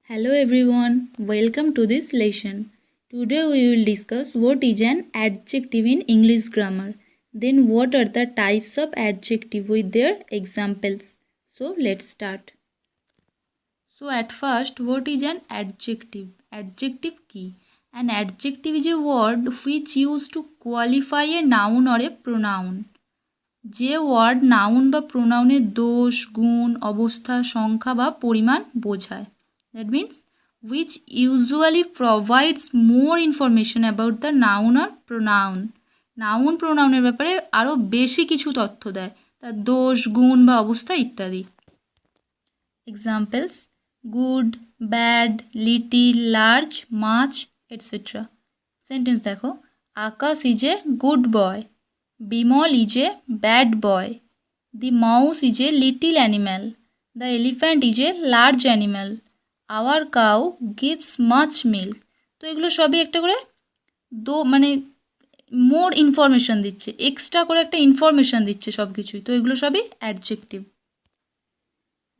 Hello everyone, welcome to this lesson. Today we will discuss what is an adjective in English grammar. Then what are the types of adjective with their examples. So let's start. So at first, what is an adjective? Adjective key. An adjective is a word which used to qualify a noun or a pronoun. যে word noun বা প্রোনাউনের দোষ গুণ অবস্থা সংখ্যা বা পরিমাণ বোঝায় that means which usually provides more information about the noun or pronoun. Noun প্রোনাউনের ব্যাপারে আরও বেশি কিছু তথ্য দেয়, তার দোষ গুণ বা অবস্থা ইত্যাদি। Examples: good, bad, little, large, much etcetera. Sentence দেখো: Akash is a good boy, Bimal is a bad boy. The mouse is a little animal. The elephant is a large animal. Our cow gives much milk. তো এগুলো সবই একটা করে more information দিচ্ছে, extra করে একটা information দিচ্ছে সব কিছুই। তো এগুলো সবই adjective.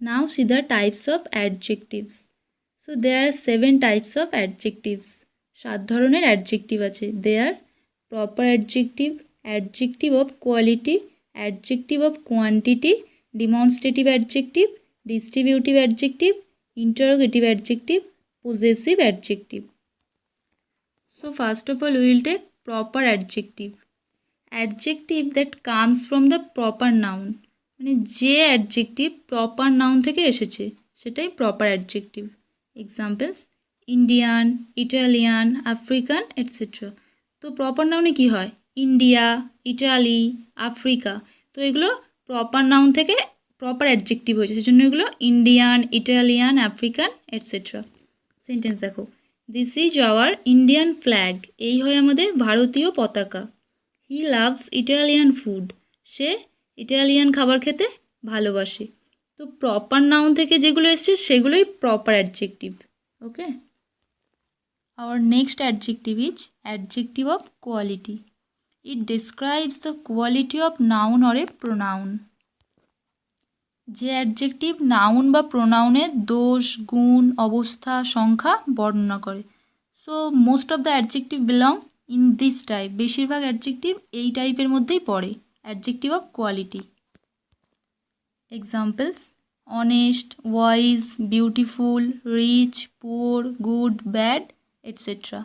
Now see the types of adjectives. So there are 7 types of adjectives. 7 ধরনের অ্যাডজেক্টিভ আছে। There proper adjective, adjective of quality, adjective of quantity, demonstrative adjective, distributive adjective, interrogative adjective, possessive adjective. So first of all we will take proper adjective. Adjective that comes from the proper noun, মানে যে adjective proper noun থেকে এসেছে সেটাই proper adjective. Examples: Indian, Italian, African etc. তো proper noun কি হয়? India, Italy, Africa. তো এগুলো প্রপার নাউন থেকে প্রপার অ্যাডজেক্টিভ হয়েছে, সেজন্য এগুলো Indian, Italian, African etcetera. Sentence দেখো: this is our Indian flag. এই হয় আমাদের ভারতীয় পতাকা। He loves Italian food. সে ইটালিয়ান খাবার খেতে ভালোবাসে। তো প্রপার নাউন থেকে যেগুলো এসছে সেগুলোই proper adjective. Okay, hour next adjective is adjective of quality. It describes the quality of noun or a pronoun. যে অ্যাডজেক্টিভ নাউন বা প্রোনাউনের দোষ গুণ অবস্থা সংখ্যা বর্ণনা করে। So most of the adjective belong in this type. বেশিরভাগ অ্যাডজেক্টিভ এই টাইপের মধ্যেই পড়ে, adjective of quality. Examples: honest, wise, beautiful, rich, poor, good, bad etcetera.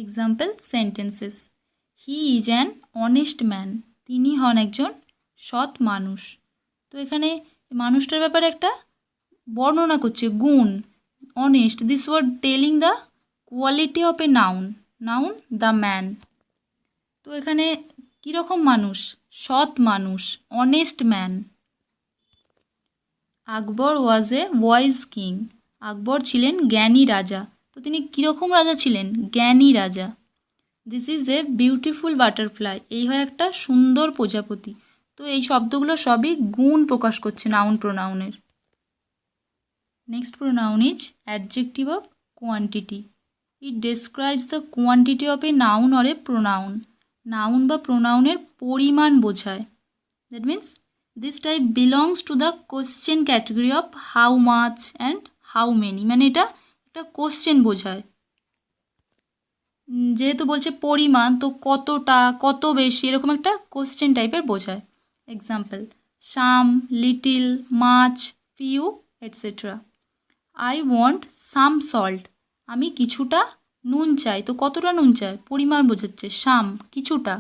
Example sentences: he is an honest man. তিনি হন একজন সৎ মানুষ। তো এখানে মানুষটার ব্যাপারে একটা বর্ণনা করছে, গুণ, honest. This word telling the quality of a noun, noun the man. তো এখানে কীরকম মানুষ? সৎ মানুষ, honest man. Akbar was a wise king. Akbar ছিলেন জ্ঞানী রাজা। তো তিনি কীরকম রাজা ছিলেন? জ্ঞানী রাজা। This is a beautiful butterfly. এই হয় একটা সুন্দর প্রজাপতি। তো এই শব্দগুলো সবই গুণ প্রকাশ করছে নাউন প্রোনাউনের। Next pronoun is adjective of quantity. It describes the quantity of a noun or a pronoun. Noun বা প্রোনাউনের পরিমাণ বোঝায়। That means this type belongs to the question category of how much and how many. মানে এটা একটা question বোঝায়। যেহেতু বলছে পরিমাণ, তো কতটা, কত বেশি, এরকম একটা কোশ্চেন টাইপের বোঝায়। Example: some, little, much, few etcetera. I want some salt. আমি কিছুটা নুন চাই। তো কতটা নুন চাই? পরিমাণ বোঝাচ্ছে, সাম, কিছুটা।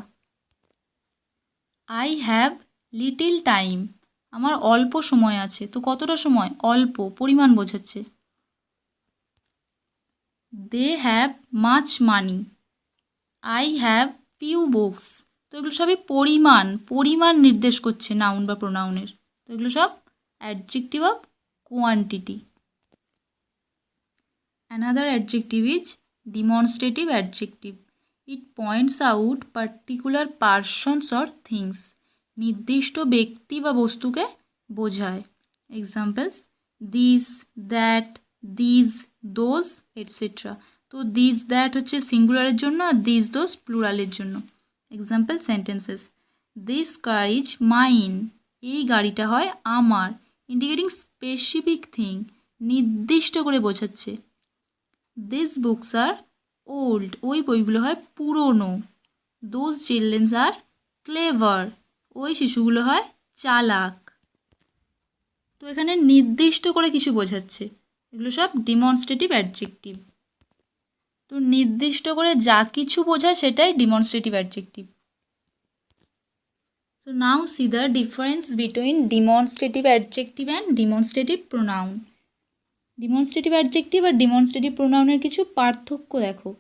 I have little time. আমার অল্প সময় আছে। তো কতটা সময়? অল্প, পরিমাণ বোঝাচ্ছে। They have much money. I have few books. তো এগুলো সবই পরিমাণ নির্দেশ করছে নাউন বা প্রোনাউনের। তো এগুলো সব adjective of quantity. Another adjective is demonstrative adjective. It points out particular persons or things. নির্দিষ্ট ব্যক্তি বা বস্তুকে বোঝায়। Examples: this, that, these, those etcetera. তো দিস দ্যাট হচ্ছে সিঙ্গুলারের জন্য, আর দিস দোজ প্লুরালের জন্য। Example sentences: this car is mine. এই গাড়িটা হয় আমার, ইন্ডিকেটিং স্পেসিফিক থিং। নির্দিষ্ট করে বোঝাচ্ছে। দিস বুকস আর ওল্ড, ওই বইগুলো হয় পুরনো। দোজ চিলড্রেন্স আর ক্লেভার, ওই শিশুগুলো হয় চালাক। তো এখানে নির্দিষ্ট করে কিছু বোঝাচ্ছে, এগুলো সব ডিমনস্ট্রেটিভ অ্যাডজেক্টিভ। তো নির্দিষ্ট করে যা কিছু বোঝায় সেটাই demonstrative adjective. So now see the difference between demonstrative adjective and demonstrative pronoun. Demonstrative adjective R demonstrative pronoun এর কিছু পার্থক্য দেখো।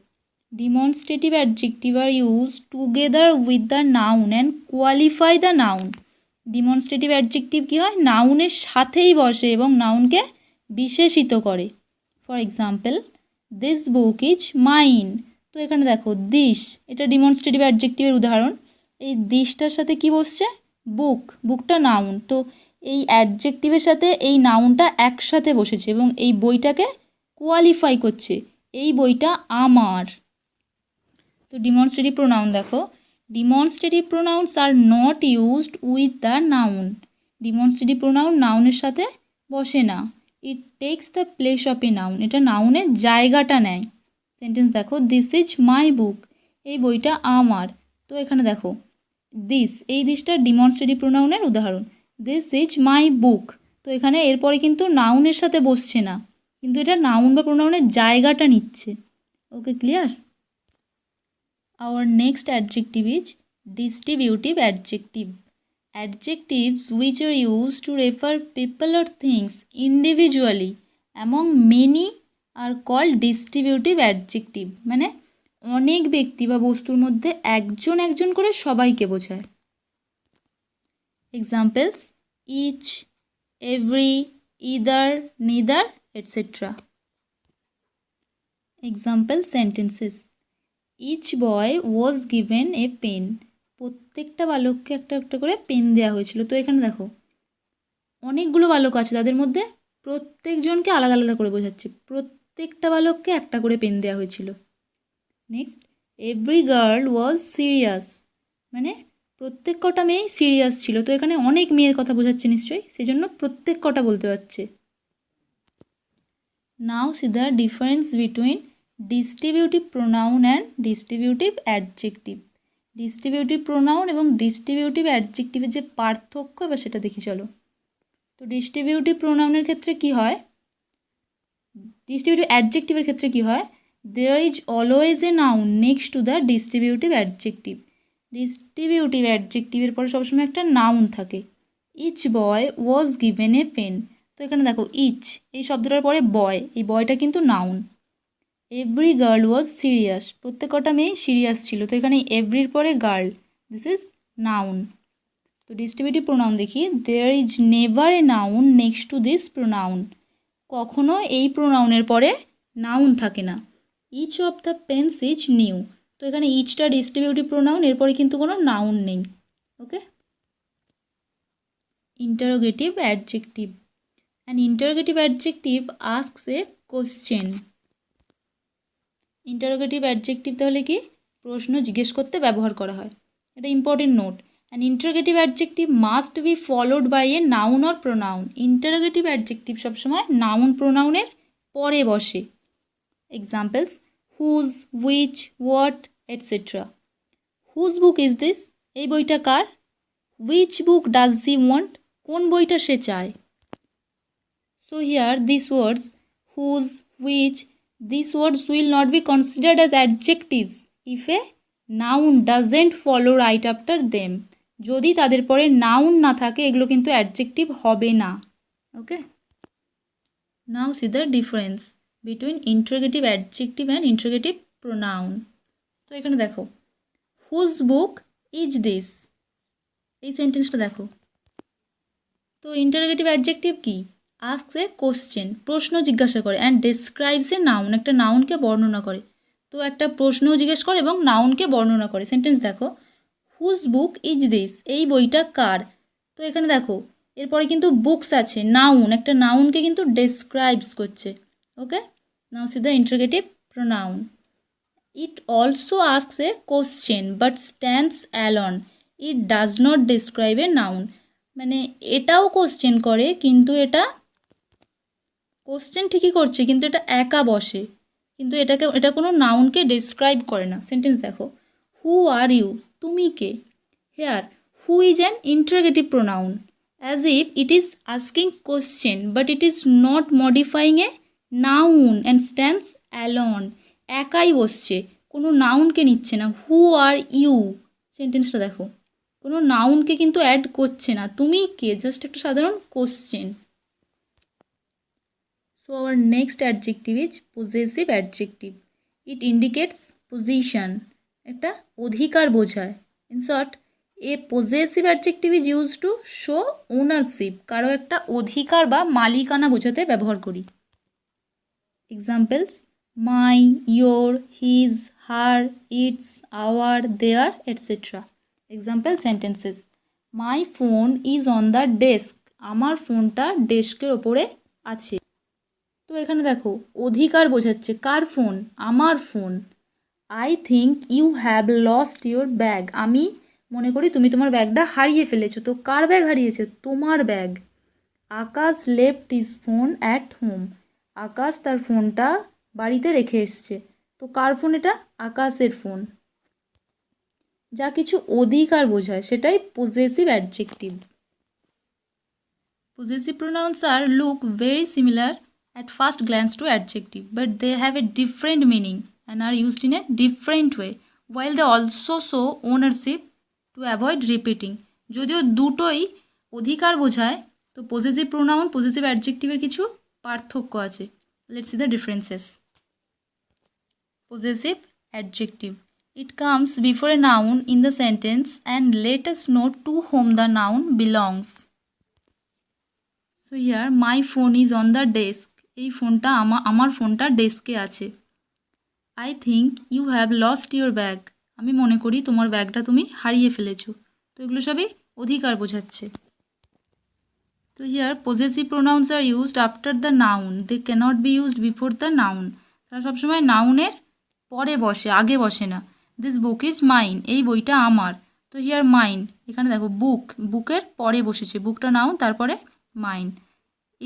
Demonstrative adjective are used together with the noun and qualify the noun. Demonstrative adjective কি হয়, নাউনের সাথেই বসে এবং নাউনকে বিশেষিত করে। For example, this book is mine. তো এখানে দেখো দিস, এটা ডিমনস্ট্রেটিভ অ্যাডজেক্টিভের উদাহরণ। এই দিসটার সাথে কি বসছে, বুক, বুকটা নাউন। তো এই অ্যাডজেক্টিভের সাথে এই নাউনটা একসাথে বসেছে এবং এই বইটাকে কোয়ালিফাই করছে, এই বইটা আমার। তো ডিমনস্ট্রেটিভ প্রোনাউন দেখো, demonstrative pronouns are not used with the noun. Demonstrative pronoun নাউনের সাথে বসে না। It takes the place of a noun, এটা নাউনের জায়গাটা নেয়। সেন্টেন্স দেখো, দিস ইজ মাই বুক, এই বইটা আমার। তো এখানে দেখো দিস, এই দিসটা ডিমনস্ট্রেটিভ প্রোনাউনের উদাহরণ। দিস ইজ মাই বুক, তো এখানে এরপরে কিন্তু নাউনের সাথে বসছে না, কিন্তু এটা নাউন বা প্রোনাউনের জায়গাটা নিচ্ছে। ওকে, clear? Our next adjective is distributive adjective. Adjectives which are used to refer people or things individually among many are called distributive adjective. মানে অনেক ব্যক্তি বা বস্তুর মধ্যে একজন একজন করে সবাইকে বোঝায়। Examples, each, every, either, neither, etcetera. Example sentences, each boy was given a pen. প্রত্যেকটা বালককে একটা একটা করে পেন দেওয়া হয়েছিল। তো এখানে দেখো অনেকগুলো বালক আছে, তাদের মধ্যে প্রত্যেকজনকে আলাদা আলাদা করে বোঝাচ্ছে, প্রত্যেকটা বালককে একটা করে পেন দেওয়া হয়েছিল। Next, every girl was serious, মানে প্রত্যেক কটা মেয়েই সিরিয়াস ছিল। তো এখানে অনেক মেয়ের কথা বোঝাচ্ছে নিশ্চয়ই, সেজন্য প্রত্যেক কটা বলতে পারছে। Now see the difference between distributive pronoun and distributive adjective. Distributive pronoun এবং ডিস্ট্রিবিউটিভ অ্যাডজেক্টিভের যে পার্থক্য, এবার সেটা দেখি চলো। তো ডিস্ট্রিবিউটিভ প্রোনাউনের ক্ষেত্রে কি হয়, ডিস্ট্রিবিউটিভ অ্যাডজেক্টিভের ক্ষেত্রে কি হয়, there is always a noun next to the distributive adjective. Distributive অ্যাডজেক্টিভের পরে সবসময় একটা নাউন থাকে। Each boy was given a pen. তো এখানে দেখো ইচ, এই শব্দটার পরে বয়, এই বয়টা কিন্তু noun. Every girl was serious, প্রত্যেক কটা মেয়ে সিরিয়াস ছিল। তো এখানে এভরির পরে গার্ল, দিস ইজ নাউন। তো ডিস্ট্রিবিউটিভ প্রোনাউন দেখি, there is never a noun next to this pronoun. কখনো এই প্রোনাউনের পরে নাউন থাকে না। Each of the pens is new. তো এখানে ইচটা ডিস্ট্রিবিউটিভ প্রোনাউন, এরপরে কিন্তু কোনো নাউন নেই। Okay, interrogative adjective. An interrogative adjective asks a question. Interrogative adjective তাহলে কি, প্রশ্ন জিজ্ঞেস করতে ব্যবহার করা হয়। এটা important note. An interrogative adjective must be followed by a noun or pronoun. Interrogative adjective সবসময় নাউন প্রোনাউনের পরে বসে। Examples, whose, which, what, etcetera. Whose book is this, এই বইটা কার। Which book does he want, কোন বইটা সে চায়। So here this words whose, which, these words will not be considered as adjectives if a noun doesn't follow right after them. যদি তাদের পরে নাউন না থাকে, এগুলো কিন্তু অ্যাডজেক্টিভ হবে না। Okay, now see the difference between interrogative adjective and interrogative pronoun. তো এখানে দেখো, হুজ বুক ইজ দিস, এই সেন্টেন্সটা দেখো। তো ইন্টারোগেটিভ অ্যাডজেক্টিভ কি, আস্কস এ কোশ্চেন, প্রশ্ন জিজ্ঞাসা করে, অ্যান্ড ডেসক্রাইবস এ নাউন, একটা নাউনকে বর্ণনা করে। তো একটা প্রশ্নও জিজ্ঞেস করে এবং নাউনকে বর্ণনা করে। সেন্টেন্স দেখো, হুজ বুক ইজ দিস, এই বইটা কার। তো এখানে দেখো এরপরে কিন্তু বুকস আছে, নাউন, একটা নাউনকে কিন্তু ডেসক্রাইবস করছে। Okay, now see the interrogative pronoun. It also asks a question but stands alone, it does not describe a noun. মানে এটাও কোশ্চেন করে, কিন্তু এটা কোশ্চেন ঠিকই করছে কিন্তু এটা একা বসে, কিন্তু এটা কোনো নাউনকে ডেসক্রাইব করে না। সেন্টেন্স দেখো, হু আর ইউ, তুমি কে। Here who is an interrogative pronoun as if it is asking question but it is not modifying a noun and stands alone. একাই বসছে, কোনো নাউনকে নিচ্ছে না। হু আর ইউ, সেন্টেন্সটা দেখো, কোনো নাউনকে কিন্তু অ্যাড করছে না। তুমি কে জাস্ট একটা সাধারণ question. So our next adjective is possessive adjective. It indicates position. একটা অধিকার বোঝায়। In short, a possessive adjective is used to show ownership. কারো একটা অধিকার বা মালিকানা বোঝাতে ব্যবহার করি। Examples: my, your, his, her, its, our, their, etc. Example sentences: my phone is on the desk. আমার ফোনটা ডেস্কের ওপরে আছে। তো এখানে দেখো অধিকার বোঝাচ্ছে, কার ফোন? আমার phone. I think you have lost your bag. আমি মনে করি তুমি তোমার ব্যাগটা হারিয়ে ফেলেছো। তো কার ব্যাগ হারিয়েছে? তোমার bag. Akash left is phone at home. Akash তার ফোনটা বাড়িতে রেখে এসছে। তো কার ফোন এটা? আকাশের ফোন। যা কিছু অধিকার বোঝায় সেটাই possessive adjective. Possessive pronouns are look very similar at first glance to adjective, but they have a different meaning and are used in a different way, while they also show ownership to avoid repeating. যদিও দুটোই অধিকার বোঝায়, তো possessive pronoun possessive অ্যাডজেক্টিভের কিছু পার্থক্য আছে। Let's see the differences. Possessive adjective, it comes before a noun in the sentence and let us know to whom the noun belongs. So here my phone is on the desk. এই ফোনটা আমার ফোনটা ডেস্কে আছে। I think you have lost your bag. আমি মনে করি তোমার ব্যাগটা তুমি হারিয়ে ফেলেছো। তো এগুলো সবই অধিকার বোঝাচ্ছে। তো here possessive pronouns are used after the noun. They cannot be used before the noun. তারা সবসময় নাউনের পরে বসে, আগে বসে না। This book is mine. এই বইটা আমার। তো here mine, এখানে দেখো বুক, বুকের পরে বসেছে। বুকটা নাউন, তারপরে mine.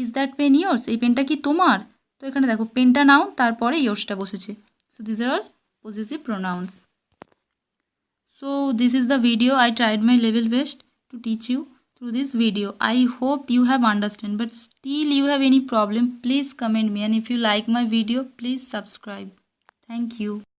Is that pen yours? এই পেনটা কি তোমার? তো এখানে দেখো পেনটা নাউন, তারপরে ইয়োর্সটা বসেছে। So this are all possessive pronouns. So this is the video. I tried my level best to teach you through this video. I hope you have understand, but still you have any problem, please comment me, and if you like my video, please subscribe. Thank you.